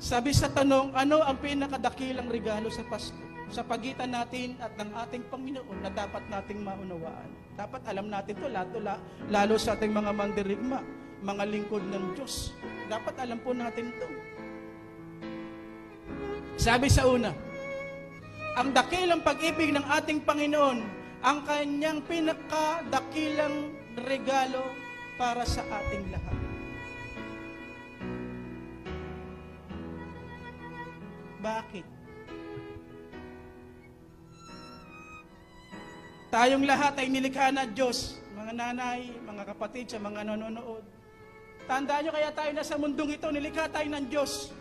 Sabi sa tanong, ano ang pinakadakilang regalo sa Pasko? Sa pagitan natin at ng ating Panginoon na dapat nating maunawaan. Dapat alam natin ito, lalo sa ating mga mandirigma, mga lingkod ng Diyos. Dapat alam po natin ito. Sabi sa una, ang dakilang pag-ibig ng ating Panginoon, ang kanyang pinakadakilang regalo para sa ating lahat. Bakit? Tayong lahat ay nilikha na Diyos, mga nanay, mga kapatid, sa mga nanonood. Tandaan nyo, kaya tayo nasa mundong ito, nilikha tayo ng Diyos.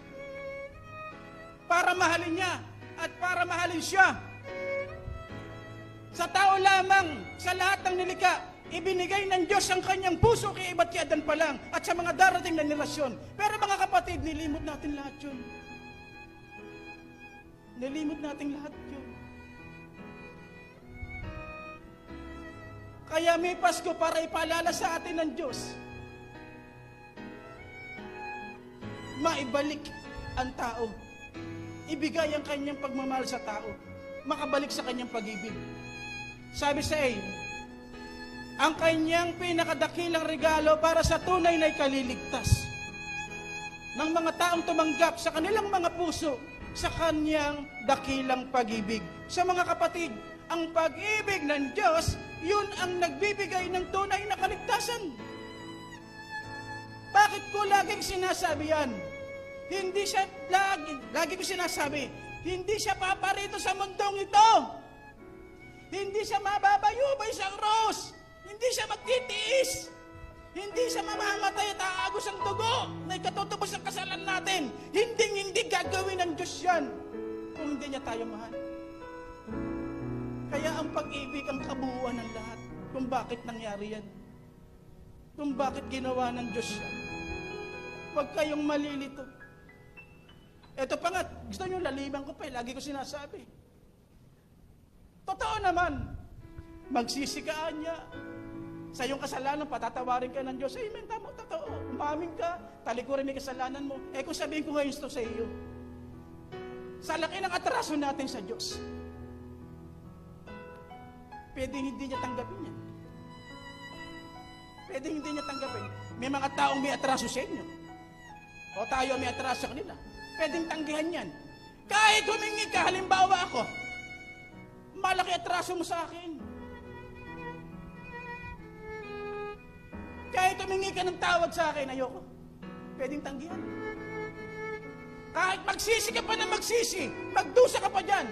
Para mahalin niya at para mahalin siya. Sa tao lamang, sa lahat ng nilikha, ibinigay ng Diyos ang kanyang puso kay iba't yadan pa lang at sa mga darating na henerasyon. Pero mga kapatid, nilimot natin lahat yun. Nilimot natin lahat yun. Kaya may Pasko para ipaalala sa atin ng Diyos. Maibalik ang tao. Ibigay ang kanyang pagmamahal sa tao. Makabalik sa kanyang pag-ibig. Sabi sa A, ang kanyang pinakadakilang regalo para sa tunay na ikaliligtas ng mga taong tumanggap sa kanilang mga puso sa kanyang dakilang pag-ibig. Sa mga kapatid, ang pag-ibig ng Diyos, yun ang nagbibigay ng tunay na kaligtasan. Bakit ko laging sinasabi yan? Hindi siya, lagi ko sinasabi, hindi siya paparito sa mundong ito. Hindi siya mababayubay sa krus. Hindi siya magtitiis. Hindi siya mamamatay at aagos ang dugo na ikatutubos ng kasalan natin. Hindi gagawin ng Diyos yan kung hindi niya tayo mahal. Kaya ang pag-ibig ang kabuuan ng lahat. Kung bakit nangyari yan. Kung bakit ginawa ng Diyos yan. Huwag kayong malilito. Ito pa nga, gusto nyo laliman ko pa, lagi ko sinasabi. Totoo naman, magsisikaan niya. Sa iyong kasalanan, patatawarin ka ng Diyos. Amen, tama, totoo. Umamin ka, talikurin may kasalanan mo. Kung sabihin ko ngayon ito sa iyo, sa laki ng atraso natin sa Diyos, pwedeng hindi niya tanggapin yan. Pwedeng hindi niya tanggapin. May mga taong may atraso sa inyo. O tayo may atraso sa kanila. Pwedeng tanggihan yan. Kahit humingi ka, halimbawa ako, malaki atraso mo sa akin. Kahit humingi ka ng tawad sa akin, ayoko. Pwedeng tanggihan. Kahit magsisi ka pa na magsisi, magdusa ka pa dyan.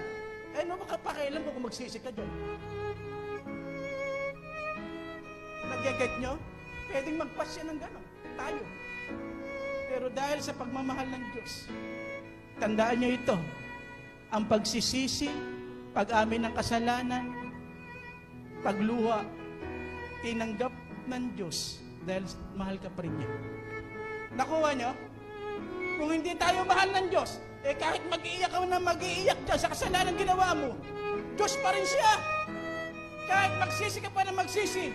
Ano makapakialam ko kung magsisi ka dyan? Nag-get nyo? Pwedeng magpasya ng gano'n. Tayo. Pero dahil sa pagmamahal ng Diyos, tandaan nyo ito, ang pagsisisi, pag-amin ng kasalanan, pagluha, tinanggap ng Diyos dahil mahal ka pa rin niya. Nakuha nyo? Kung hindi tayo mahal ng Diyos, kahit mag-iiyak ka na mag-iiyak dyan sa kasalanan ginawa mo, Diyos pa rin siya. Kahit magsisi ka pa na magsisi,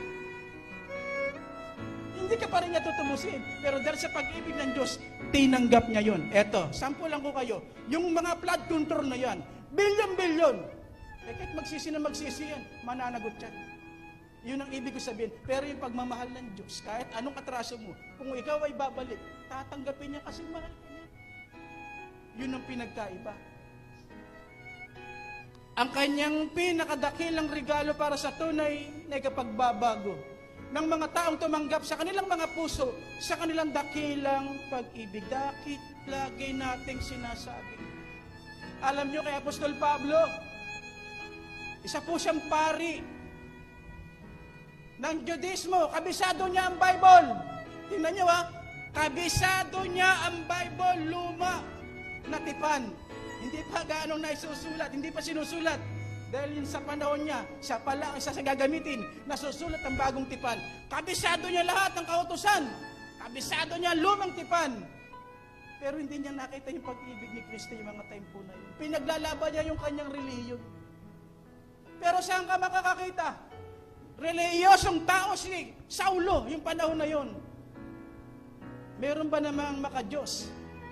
hindi ka pa rin niya tutumusin. Pero dahil sa pag-ibig ng Diyos, tinanggap niya yun. Eto, sample lang ko kayo. Yung mga flood control na yan, bilyon-bilyon. Kahit magsisi na magsisi yan, mananagot yan. Yun ang ibig ko sabihin. Pero yung pagmamahal ng Diyos, kahit anong atraso mo, kung ikaw ay babalik, tatanggapin niya kasi mahal ka niya. Yun ang pinagkaiba. Ang kanyang pinakadakilang regalo para sa tunay na ikapagbabago ng mga taong tumanggap sa kanilang mga puso, sa kanilang dakilang pag-ibig. Dakit lagi nating sinasabi. Alam nyo kay Apostol Pablo, isa po siyang pari ng Judismo. Kabisado niya ang Bible. Tingnan nyo kabisado niya ang Bible, luma na tipan. Hindi pa gaano na isusulat, hindi pa sinusulat. Dahil yun sa panahon niya, siya pala ang isa sa gagamitin, nasusulat ang bagong tipan. Kabisado niya lahat ng kautusan. Kabisado niya lumang tipan. Pero hindi niya nakita yung pag-ibig ni Kristo yung mga time po na yun. Pinaglalaban niya yung kanyang reliyon. Pero saan ka makakakita? Reliyosong tao si Saulo, yung panahon na yun. Meron ba namang maka-Diyos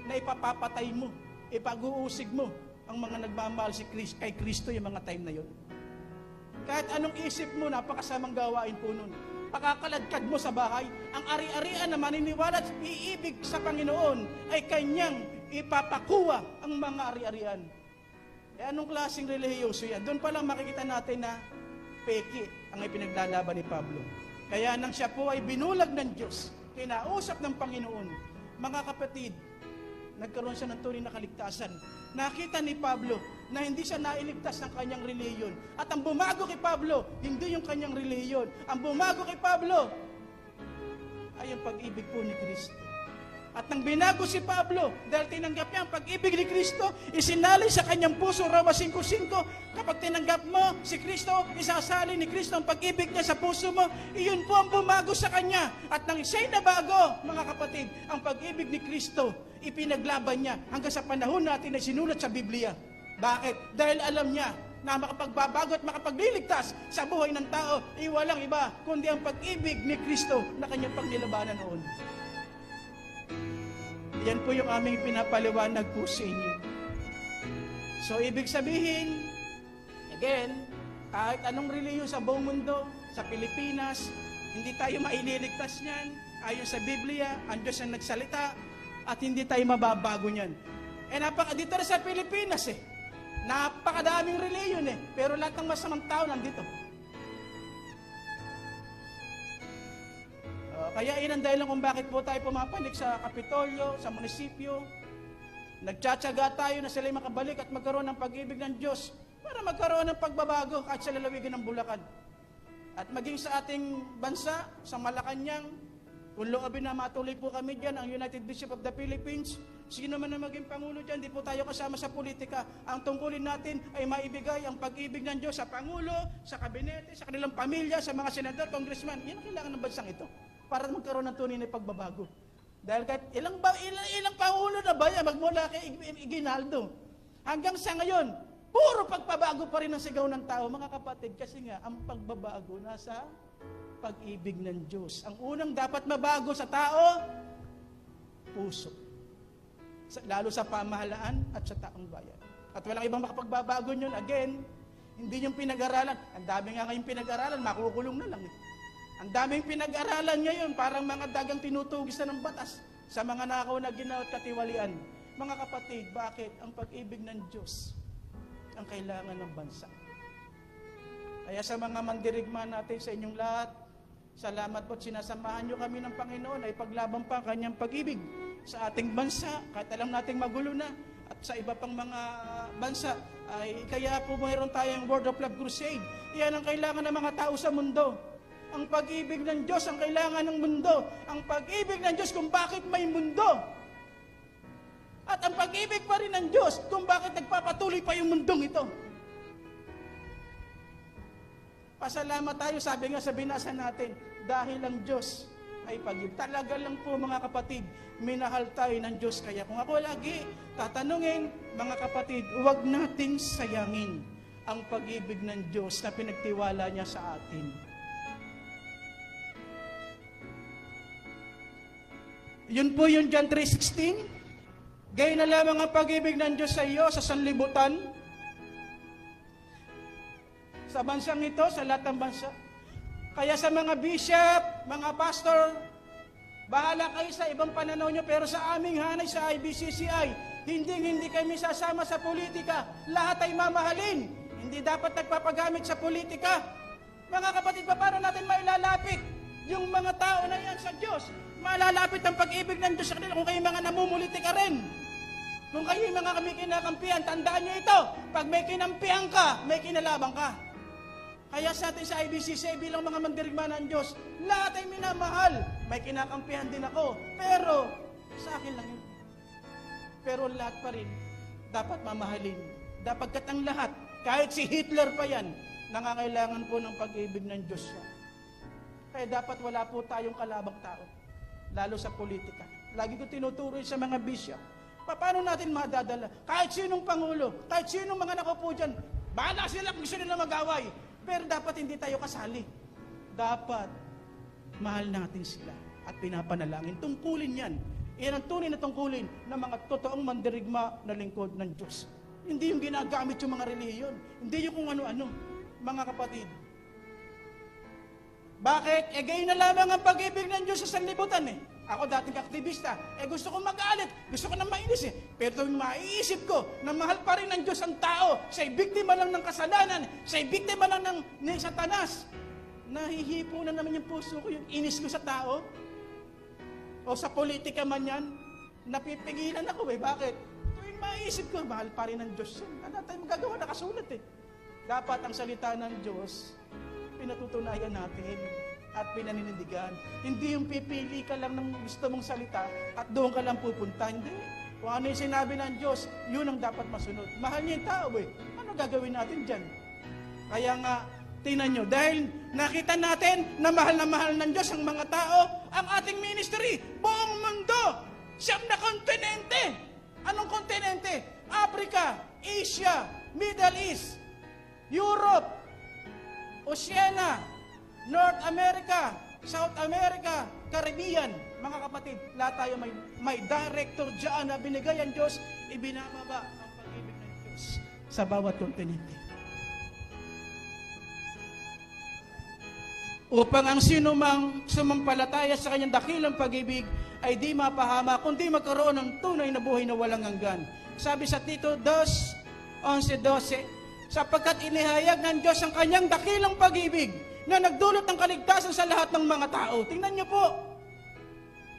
na ipapapatay mo, ipag-uusig mo ang mga nagmamahal kay Kristo yung mga time na yon. Kahit anong isip mo, napakasamang gawain po nun. Pakakaladkad mo sa bahay, ang ari-arian na maniniwala at iibig sa Panginoon ay kanyang ipapakuha ang mga ari-arian. Anong klaseng relihiyoso yan? Doon pa lang makikita natin na peki ang ipinaglalaban ni Pablo. Kaya nang siya po ay binulag ng Diyos, kinausap ng Panginoon, mga kapatid, nagkaroon siya ng tunay na kaligtasan. Nakita ni Pablo na hindi siya nailigtas ng kanyang relihiyon. At ang bumago kay Pablo, hindi yung kanyang relihiyon. Ang bumago kay Pablo ay ang pag-ibig po ni Kristo. At nang binago si Pablo, dahil tinanggap niya ang pag-ibig ni Kristo, isinali sa kanyang puso, Roma 5:5, kapag tinanggap mo si Kristo, isasali ni Kristo ang pag-ibig niya sa puso mo, iyon po ang bumago sa kanya. At nang siya'y nabago, mga kapatid, ang pag-ibig ni Kristo, ipinaglaban niya hanggang sa panahon natin na sinulat sa Biblia. Bakit? Dahil alam niya na makapagbabago at makapagliligtas sa buhay ng tao, walang iba, kundi ang pag-ibig ni Kristo na kanyang pagnilabanan noon. Yan po yung aming pinapaliwanag po sa inyo. So, ibig sabihin, again, kahit anong relihiyon sa buong mundo, sa Pilipinas, hindi tayo maililigtas niyan. Ayon sa Biblia, ang Diyos ang nagsalita, at hindi tayo mababago niyan. Dito rin sa Pilipinas napakadaming relihiyon pero lahat ng masamang tao nandito. Kaya yun ang dahilan kung bakit po tayo pumapanik sa Kapitolyo, sa munisipyo. Nagtsatsaga tayo na sila'y makabalik at magkaroon ng pag-ibig ng Diyos para magkaroon ng pagbabago kahit sa lalawigan ng Bulacan. At maging sa ating bansa, sa Malacanang, kung loobin na matuloy po kami dyan, ang United Bishop of the Philippines, sino man na maging Pangulo dyan, di po tayo kasama sa politika. Ang tungkulin natin ay maibigay ang pag-ibig ng Diyos sa Pangulo, sa Kabinete, sa kanilang pamilya, sa mga senador, congressman. Yan ang kailangan ng bansang ito para magkaroon ng tunay na pagbabago. Dahil kahit ilang Pangulo na ba yan, magmula kay Iginaldo, hanggang sa ngayon, puro pagbabago pa rin ang sigaw ng tao, mga kapatid, kasi nga, ang pagbabago nasa pag-ibig ng Diyos. Ang unang dapat mabago sa tao, puso. Lalo sa pamahalaan at sa taong bayan. At walang ibang makapagbabago nyon. Again, hindi yung pinag-aralan. Ang dami nga ngayong pinag-aralan, makukulong na lang. Ang daming pinag-aralan ngayon, parang mga dagang tinutugis na ng batas sa mga nakaw na ginawa at katiwalian. Mga kapatid, bakit? Ang pag-ibig ng Diyos ang kailangan ng bansa. Kaya sa mga mandirigma natin sa inyong lahat, salamat po at sinasamahan nyo kami ng Panginoon ay paglaban pa ang kanyang pag-ibig sa ating bansa, kahit alam nating magulo na, at sa iba pang mga bansa, ay kaya po mayroon tayong Word of Love Crusade. Iyan ang kailangan ng mga tao sa mundo. Ang pag-ibig ng Diyos ang kailangan ng mundo. Ang pag-ibig ng Diyos kung bakit may mundo. At ang pag-ibig pa rin ng Diyos kung bakit nagpapatuloy pa yung mundong ito. Pasalamat tayo, sabi nga sa binasa natin, dahil ang Diyos ay pag-ibig. Talaga lang po mga kapatid, minahal tayo ng Diyos. Kaya kung ako lagi tatanungin, mga kapatid, huwag nating sayangin ang pag-ibig ng Diyos na pinagtiwala niya sa atin. Yun po yung John 3:16. Gayon na lamang ang pag-ibig ng Diyos sa iyo, sa sanlibutan, sa bansang ito, sa lahat ng bansa. Kaya sa mga bishop, mga pastor, bahala kayo sa ibang pananaw nyo, pero sa aming hanay sa IBCCI, hindi kami sasama sa politika. Lahat ay mamahalin. Hindi dapat nagpapagamit sa politika. Mga kapatid, paano natin mailalapit yung mga tao na yan sa Diyos? Malalapit ang pag-ibig ng Diyos sa kanila kung kayo mga namumulitika rin. Kung kayo yung mga kami kinakampihan, tandaan nyo ito. Pag may kinampihan ka, may kinalabang ka. Kaya sa atin sa IBCC, bilang mga mandirigma ng Diyos, lahat ay minamahal. May kinakampihan din ako. Pero, sa akin lang yun. Pero lahat pa rin, dapat mamahalin. Dapat katang lahat, kahit si Hitler pa yan, nangangailangan po ng pag-ibig ng Diyos. Kaya dapat wala po tayong kalabang tao, lalo sa politika. Lagi ko tinuturo sa mga bishop. Paano natin madadala? Kahit sinong pangulo, kahit sinong mga nakaupo dyan, bahala sila kung gusto nila mag-away. Pero dapat hindi tayo kasali. Dapat mahal natin sila at pinapanalangin. Tungkulin yan Iyan ang tunay na tungkulin ng mga totoong mandirigma na lingkod ng Diyos. Hindi yung ginagamit yung mga relihiyon. Hindi yung kung ano-ano. Mga kapatid. Bakit? Gayon na lamang ang pag-ibig ng Diyos sa sanlibutan eh. Ako dating aktivista, gusto ko magalit, gusto ko na mainis eh. Pero maiisip ko na mahal pa rin ng Diyos ang tao. Siya'y biktima lang ng kasalanan, siya'y biktima lang ng Satanas. Nahihipo na naman yung puso ko, yung inis ko sa tao. O sa politika man yan, napipigilan ako eh. Bakit? Tuwing maiisip ko, mahal pa rin ng Diyos yun. Ano tayo magagawa? Nakasulat eh. Dapat ang salita ng Diyos, pinatutunayan natin at pinaninindigan. Hindi yung pipili ka lang ng gusto mong salita at doon ka lang pupunta. Hindi. Kung ano yung sinabi ng Diyos, yun ang dapat masunod. Mahal niya yung tao eh. Ano gagawin natin dyan? Kaya nga, tingnan nyo, dahil nakita natin na mahal ng Diyos ang mga tao, ang ating ministry, buong mundo, siyam na kontinente. Anong kontinente? Africa, Asia, Middle East, Europe, Oceania, North America, South America, Caribbean. Mga kapatid, lahat tayo may director dyan na binigay ang Diyos, ibinababa ang pag-ibig ng Diyos sa bawat kontinente. Upang ang sinumang sumampalataya sa kanyang dakilang pag-ibig ay di mapahama, kundi magkaroon ng tunay na buhay na walang hanggan. Sabi sa Tito 2:11-12, sapagkat inihayag ng Diyos ang kanyang dakilang pag-ibig na nagdulot ng kaligtasan sa lahat ng mga tao. Tingnan niyo po,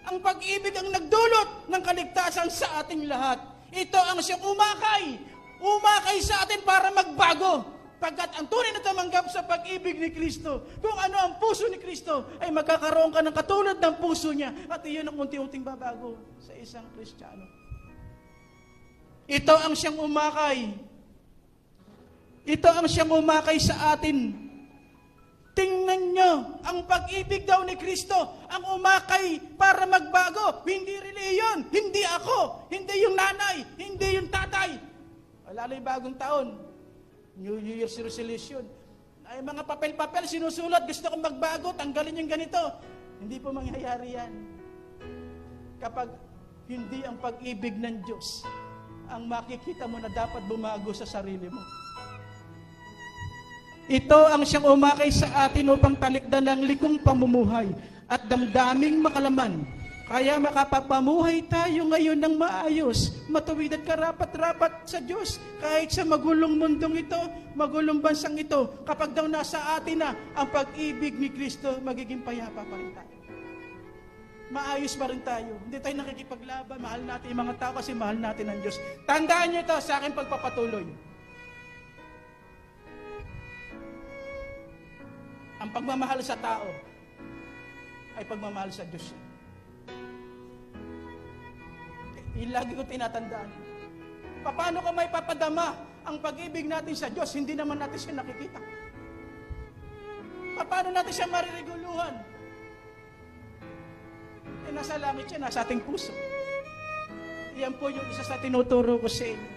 ang pag-ibig ang nagdulot ng kaligtasan sa ating lahat. Ito ang siyang umakay sa atin para magbago. Pagkat ang tunay na tumanggap sa pag-ibig ni Kristo, kung ano ang puso ni Kristo, ay magkakaroon ka ng katulad ng puso niya. At iyon ang unti-unting babago sa isang Kristiyano. Ito ang siyang umakay. Ito ang siyang umakay sa atin. Tingnan nyo, ang pag-ibig daw ni Kristo, ang umakay para magbago. Hindi reliyon, hindi ako, hindi yung nanay, hindi yung tatay. Lalo yung bagong taon, New Year's resolution. Ay mga papel-papel, sinusulat, gusto kong magbago, tanggalin yung ganito. Hindi po mangyayari yan. Kapag hindi ang pag-ibig ng Diyos, ang makikita mo na dapat bumago sa sarili mo. Ito ang siyang umakay sa atin upang talikdan ang likong pamumuhay at damdaming makalaman. Kaya makapapamuhay tayo ngayon ng maayos, matuwid at karapat-rapat sa Diyos. Kahit sa magulong mundong ito, magulong bansang ito, kapag daw nasa atin na ang pag-ibig ni Kristo, magiging payapa pa rin tayo. Maayos pa rin tayo. Hindi tayo nakikipaglaban, mahal natin yung mga tao kasi mahal natin ang Diyos. Tandaan niyo ito sa akin pagpapatuloy. Ang pagmamahal sa tao ay pagmamahal sa Diyos. Lagi ko tinatandaan. Paano ka may papadama ang pag-ibig natin sa Diyos? Hindi naman natin siya nakikita. Paano natin siya marireguluhan? Nasa langit siya, nasa ating puso. Iyan po yung isa sa tinuturo ko sa inyo.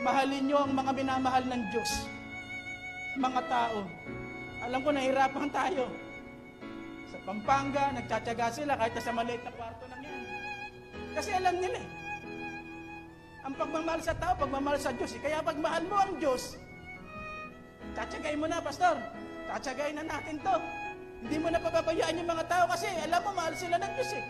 Mahalin nyo ang mga minamahal ng Diyos. Mga tao. Alam ko, nahirapan tayo. Sa Pampanga, nagtsatsaga sila kahit sa maliit na kwarto lang yan. Kasi alam nila eh. Ang pagmamahal sa tao, pagmamahal sa Diyos. Kaya pagmahal mo ang Diyos, tsatsagain mo na, Pastor. Tsatsagain na natin to. Hindi mo na pababayaan yung mga tao kasi alam mo, mahal sila ng Diyos eh.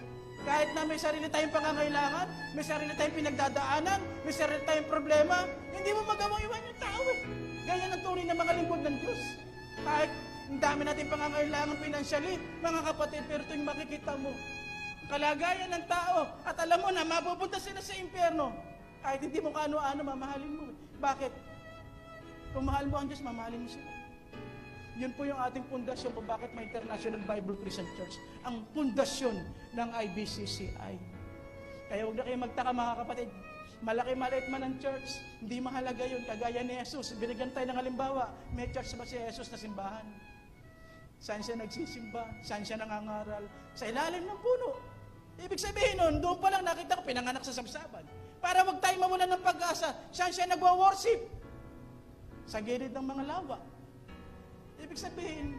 Kahit na may sarili tayong pangangailangan, may sarili tayong pinagdadaanan, may sarili tayong problema, hindi mo magawang iwan yung tao eh. Ganyan ang tunay ng mga lingkod ng Diyos. Kahit ang dami natin pangangailangan financially, mga kapatid, pero ito yung makikita mo. Kalagayan ng tao, at alam mo na, mapupunta sila sa impyerno. Kahit hindi mo kaano-ano, mamahalin mo. Bakit? Kung mahal mo ang Diyos, mamahalin mo sila. Yun po yung ating pundasyon kung bakit may International Bible Christian Church. Ang pundasyon ng IBCCI. Kaya huwag na kayo magtaka mga kapatid. Malaki-maliit man ang church, hindi mahalaga yun. Kagaya ni Jesus, binigyan tayo ng halimbawa. May church ba si Jesus na simbahan? Saan siya nagsisimba? Saan siya nangangaral? Sa ilalim ng puno. Ibig sabihin nun, doon pa lang nakita ko pinanganak sa sabsaban. Para wag tayo mamulan ng pag-asa. Saan siya nagwa-worship? Sa gilid ng mga lawa. Ibig sabihin,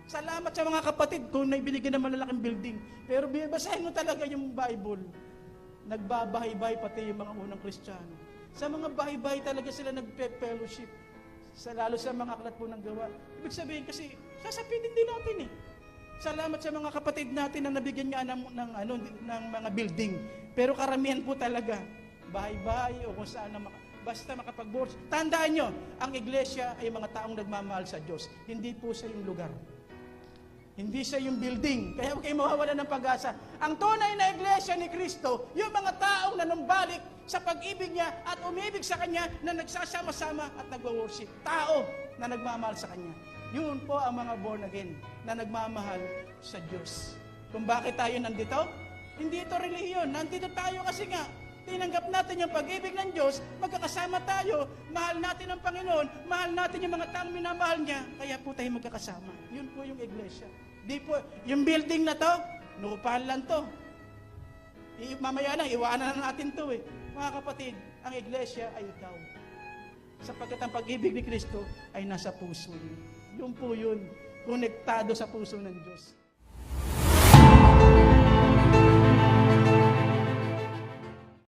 Salamat sa mga kapatid kung naibinigyan ng malalaking building. Pero bibasahin mo talaga yung Bible. Nagbabahay-bahay pati yung mga unang Kristiyano. Sa mga bahay-bahay talaga sila nagpe-fellowship. Lalo sa mga aklat po ng gawa. Ibig sabihin kasi, sasapitin din natin eh. Salamat sa mga kapatid natin na nabigyan nga ng mga building. Pero karamihan po talaga, bahay-bahay o kung saan basta makapag-boards. Tandaan nyo, ang iglesia ay mga taong nagmamahal sa Diyos. Hindi po sa yung lugar. Hindi sa yung building. Kaya huwag kayo mawawala ng pag-asa. Ang tunay na iglesia ni Kristo, yung mga taong nanumbalik sa pag-ibig niya at umibig sa Kanya na nagsasama-sama at nagwo-worship. Tao na nagmamahal sa Kanya. Yun po ang mga born again na nagmamahal sa Diyos. Kung bakit tayo nandito? Hindi ito relihiyon. Nandito tayo kasi nga, tinanggap natin yung pag-ibig ng Diyos, magkakasama tayo, mahal natin ang Panginoon, mahal natin yung mga taong minamahal niya, kaya po tayo magkakasama. Yun po yung iglesia. Di po, yung building na to, nukupahan lang to. Mamaya na, iwanan na natin to eh. Mga kapatid, ang iglesia ay ikaw. Sapagkat ang pag-ibig ni Kristo ay nasa puso niyo. Yun po yun, konektado sa puso ng Diyos.